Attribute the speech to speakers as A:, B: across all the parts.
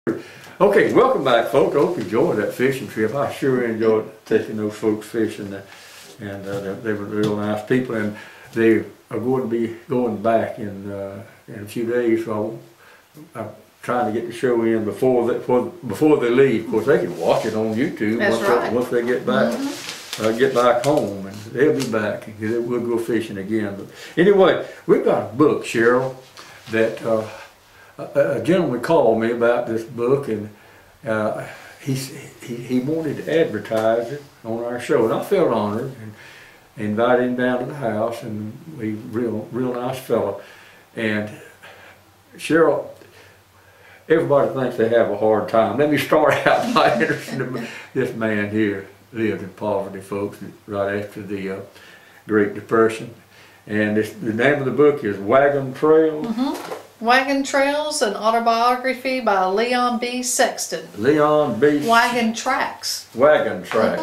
A: Okay, welcome back, folks. I hope you enjoyed that fishing trip. I sure enjoyed taking those folks fishing, and they were real nice people. And they are going to be going back in a few days. So I'm trying to get the show in before they leave. Of course, they can watch it on YouTube. Once they get back. Get back home, and they'll be back, and we'll go fishing again. But anyway, we've got a book, Cheryl, that a gentleman called me about this book, and he wanted to advertise it on our show, and I felt honored and invited him down to the house, and he's real nice fellow. And Cheryl, everybody thinks they have a hard time. Let me start out by introducing this man here. Lived in poverty, folks, right after the Great Depression. And the name of the book is Wagon Trails.
B: Wagon Trails, an autobiography by Leon B. Sexton.
A: Leon B.
B: Wagon Tracks.
A: Wagon Tracks.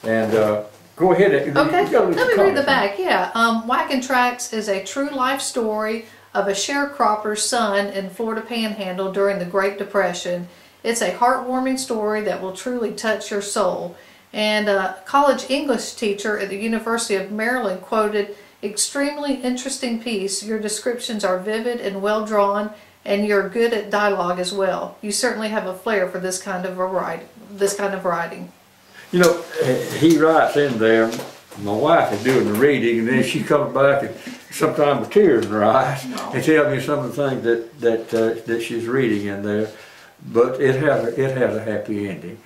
A: And go ahead.
B: Okay, let me read the back. Yeah, Wagon Tracks is a true life story of a sharecropper's son in Florida Panhandle during the Great Depression. It's a heartwarming story that will truly touch your soul. And a college English teacher at the University of Maryland quoted, "Extremely interesting piece. Your descriptions are vivid and well drawn, and you're good at dialogue as well. You certainly have a flair for this kind of writing."
A: You know, he writes in there. My wife is doing the reading, and then she comes back and sometimes with tears in her eyes and tells me some of the things that she's reading in there. But it has a happy ending.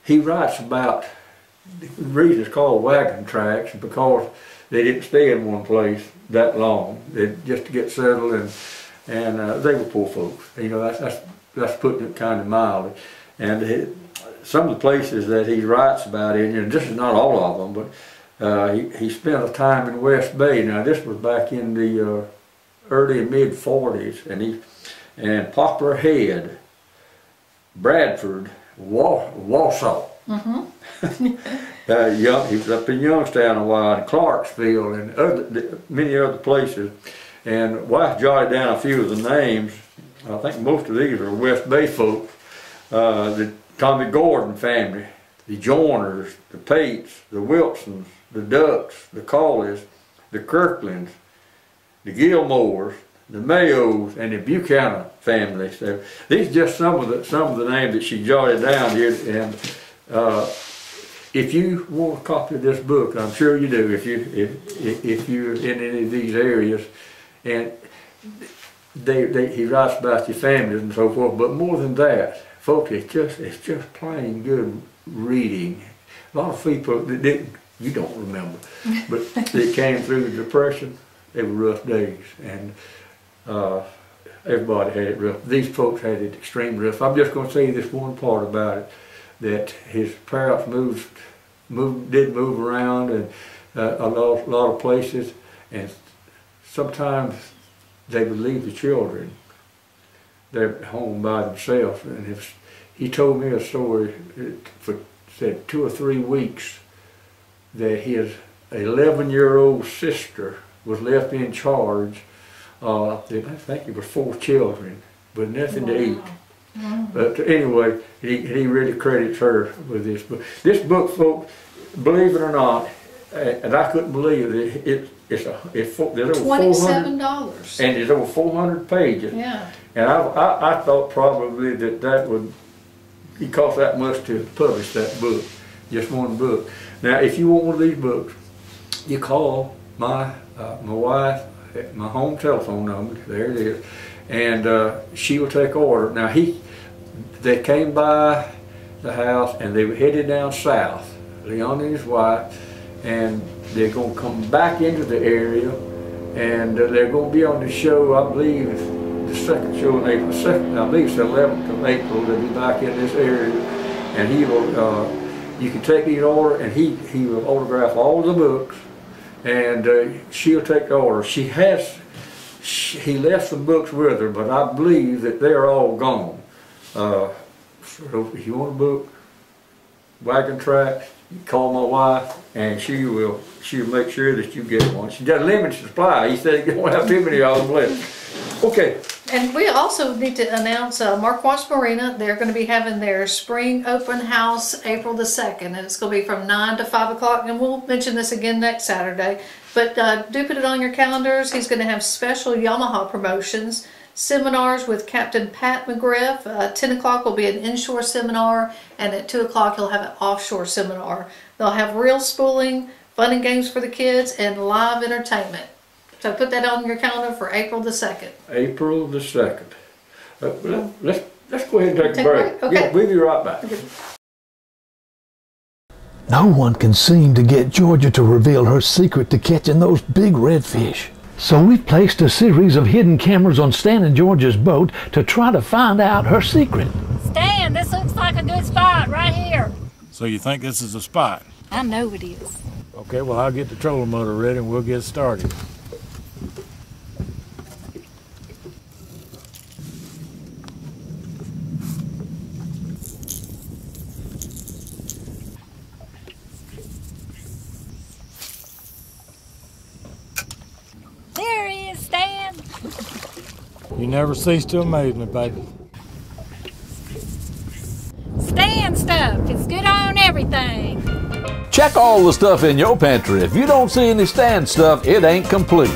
A: He writes about, the reason it's called Wagon Tracks because they didn't stay in one place that long. Just to get settled, and they were poor folks. You know, that's putting it kind of mildly. And some of the places that he writes about in here, and this is not all of them, but he spent a time in West Bay. Now this was back in the early and mid 40s, and Poplar Head, Bradford, Wausau. He was up in Youngstown a while, and Clarksville, and many other places. And wife jotted down a few of the names. I think most of these are West Bay folks. The Tommy Gordon family, the Joyners, the Pates, the Wilsons, the Ducks, the Colleys, the Kirklands, the Gilmores, the Mayos, and the Buchanan family. So these are just some of the names that she jotted down here. And if you want a copy of this book, I'm sure you do. If you're in any of these areas, and he writes about your families and so forth. But more than that, folks, it's just plain good reading. A lot of people that you don't remember, but that came through the Depression. They were rough days, and everybody had it rough. These folks had it extremely rough. I'm just going to say this one part about it, that his parents did move around, and a lot of places, and sometimes they would leave the children there home by themselves. And he told me a story said 2 or 3 weeks that his 11-year-old sister was left in charge. I think it was 4 children, but nothing to eat. But anyway, he really credits her with this book. This book, folks, believe it or not, and I couldn't believe it, there's over
B: $27.
A: And there's over 400 pages.
B: Yeah.
A: And I thought probably that would, it cost that much to publish that book, just one book. Now, if you want one of these books, you call my wife at my home telephone number. There it is, and she will take order. Now they came by the house, and they were headed down south, Leon and his wife, and they're going to come back into the area, and they're going to be on the show, I believe, the second show in April. I believe it's the 11th of April. They'll be back in this area, and he will. You can take the order, and he will autograph all the books, and she'll take the order. He left some books with her, but I believe that they're all gone. So if you want a book, Wagon Tracks, call my wife, and she'll make sure that you get one. She got a limited supply. He said he don't have too many of them left. Okay.
B: And we also need to announce Mark Watts Marina. They're going to be having their spring open house April the 2nd, and it's going to be from 9 to 5 o'clock. And we'll mention this again next Saturday. But do put it on your calendars. He's going to have special Yamaha promotions, seminars with Captain Pat McGriff. 10 o'clock will be an inshore seminar, and at 2 o'clock he'll have an offshore seminar. They'll have reel spooling, fun and games for the kids, and live entertainment. So put that on your calendar for April the 2nd.
A: April the 2nd. Let's go ahead and take a break.
B: Okay.
A: Yeah, we'll be right back.
B: Okay.
C: No one can seem to get Georgia to reveal her secret to catching those big redfish. So we've placed a series of hidden cameras on Stan and Georgia's boat to try to find out her secret.
D: Stan, this looks like a good spot right here.
E: So you think this is a spot?
D: I know it is.
E: Okay, well I'll get the trolling motor ready and we'll get started.
D: There he is, Stan.
E: You never cease to amaze me, baby.
D: Stan stuff. It's good on everything.
C: Check all the stuff in your pantry. If you don't see any Stan stuff, it ain't complete.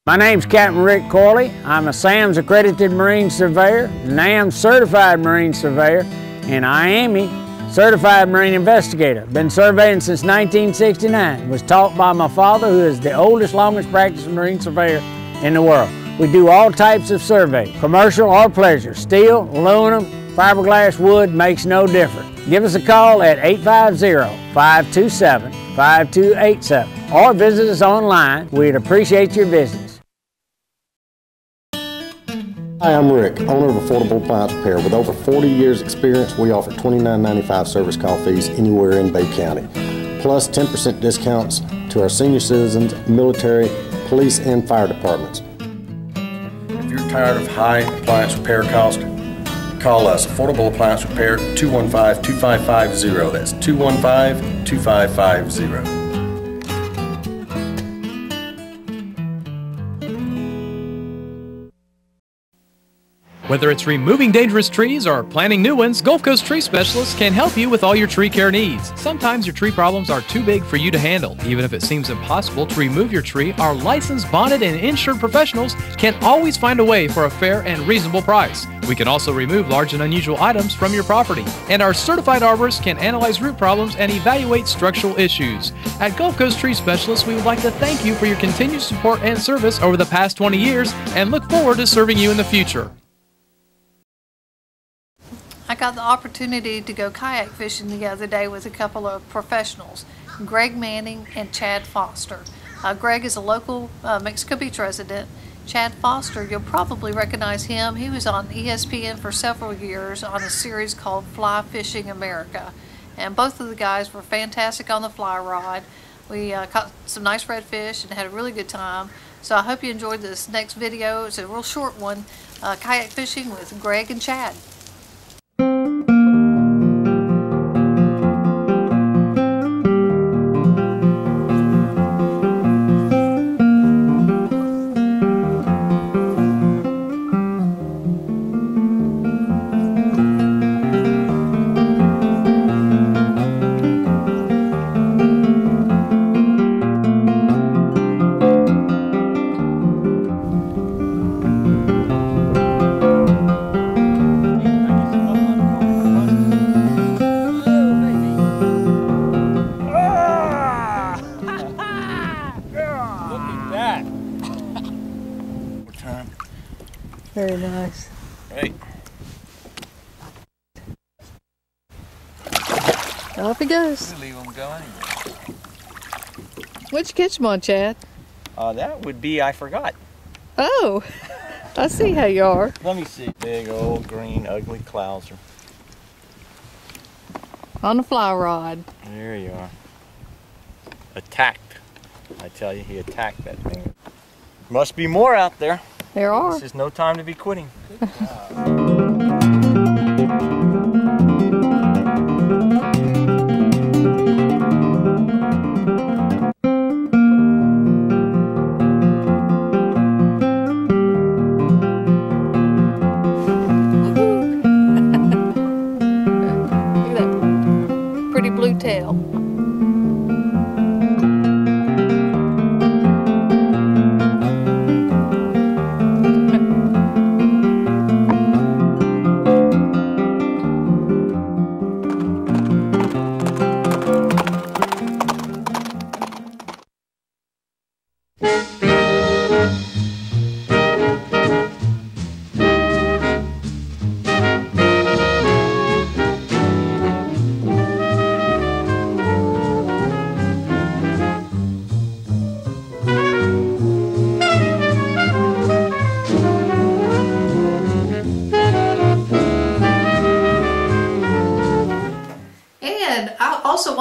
F: My name's Captain Rick Corley. I'm a SAMS accredited Marine Surveyor, NAM certified Marine Surveyor, and IAME certified Marine Investigator. Been surveying since 1969. Was taught by my father, who is the oldest, longest practicing Marine Surveyor in the world. We do all types of survey, commercial or pleasure. Steel, aluminum, fiberglass, wood, makes no difference. Give us a call at 850-527-5287 or visit us online. We'd appreciate your business.
G: Hi, I'm Rick, owner of Affordable Appliance Repair. With over 40 years experience, we offer $29.95 service call fees anywhere in Bay County, plus 10% discounts to our senior citizens, military, police, and fire departments. If you're tired of high appliance repair costs, call us, Affordable Appliance Repair, 215-2550. That's 215-2550.
H: Whether it's removing dangerous trees or planting new ones, Gulf Coast Tree Specialists can help you with all your tree care needs. Sometimes your tree problems are too big for you to handle. Even if it seems impossible to remove your tree, our licensed, bonded, and insured professionals can always find a way for a fair and reasonable price. We can also remove large and unusual items from your property. And our certified arborists can analyze root problems and evaluate structural issues. At Gulf Coast Tree Specialists, we would like to thank you for your continued support and service over the past 20 years and look forward to serving you in the future.
B: I got the opportunity to go kayak fishing the other day with a couple of professionals, Greg Manning and Chad Foster. Greg is a local Mexico Beach resident. Chad Foster, you'll probably recognize him. He was on ESPN for several years on a series called Fly Fishing America. And both of the guys were fantastic on the fly rod. We caught some nice redfish and had a really good time. So I hope you enjoyed this next video. It's a real short one, kayak fishing with Greg and Chad. Very nice.
E: Hey.
B: Off he goes.
I: We'll leave him going.
B: What'd you catch him on, Chad?
I: That would be, I forgot.
B: Oh, I see how you are.
I: Let me see. Big old green ugly clouser.
B: On the fly rod.
I: There you are. Attacked. I tell you, he attacked that thing. Must be more out there.
B: There are.
I: This is no time to be quitting. Good job.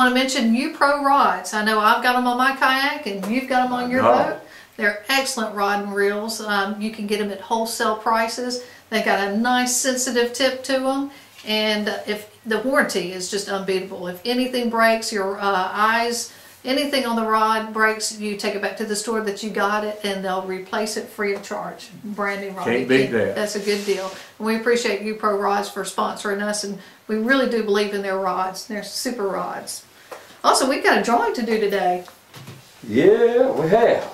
B: want to mention U-Pro rods. I know I've got them on my kayak and you've got them on your boat. They're excellent rod and reels. You can get them at wholesale prices. They got a nice sensitive tip to them, and if the warranty is just unbeatable. If anything breaks, your eyes, anything on the rod breaks, you take it back to the store that you got it, and they'll replace it free of charge. Brand new rod.
A: Can't beat that.
B: That's a good deal. And we appreciate U-Pro Rods for sponsoring us, and we really do believe in their rods. They're super rods. Also, we've got a drawing to do today.
A: Yeah, we have.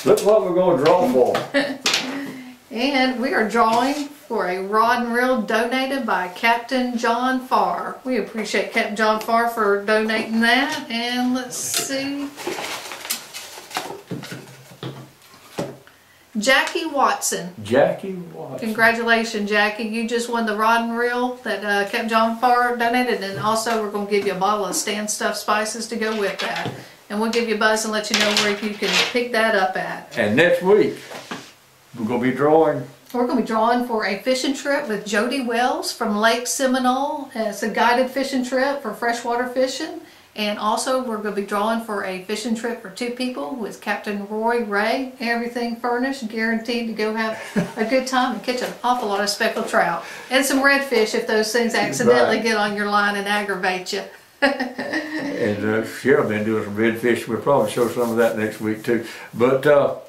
A: Look what we're going to draw for.
B: And we are drawing for a rod and reel donated by Captain John Farr. We appreciate Captain John Farr for donating that. And let's see. Jackie Watson.
A: Jackie Watson.
B: Congratulations, Jackie. You just won the rod and reel that Captain John Farr donated. And also we're going to give you a bottle of Stan Stuff spices to go with that. And we'll give you a buzz and let you know where you can pick that up at.
A: And next week, we're going to be drawing.
B: We're going to be drawing for a fishing trip with Jody Wells from Lake Seminole. It's a guided fishing trip for freshwater fishing. And also we're going to be drawing for a fishing trip for 2 people with Captain Roy Ray. Everything furnished, guaranteed to go have a good time and catch an awful lot of speckled trout. And some redfish if those things accidentally get on your line and aggravate you.
A: And Cheryl been doing some redfish. We'll probably show some of that next week too. But
B: to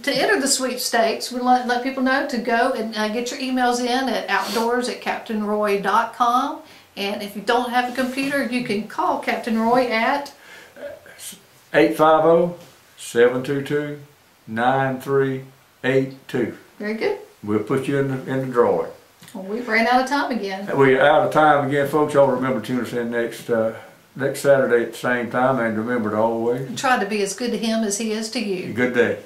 B: enter the sweepstakes, we let people know to go and get your emails in at outdoors@captainroy.com. And if you don't have a computer, you can call Captain Roy at
A: 850-722-9382.
B: Very good.
A: We'll put you in the drawing.
B: Well, we ran out of time again.
A: We're out of time again, folks. Y'all remember to tune us in next Saturday at the same time, and remember to always
B: Try to be as good to him as he is to you.
A: good day.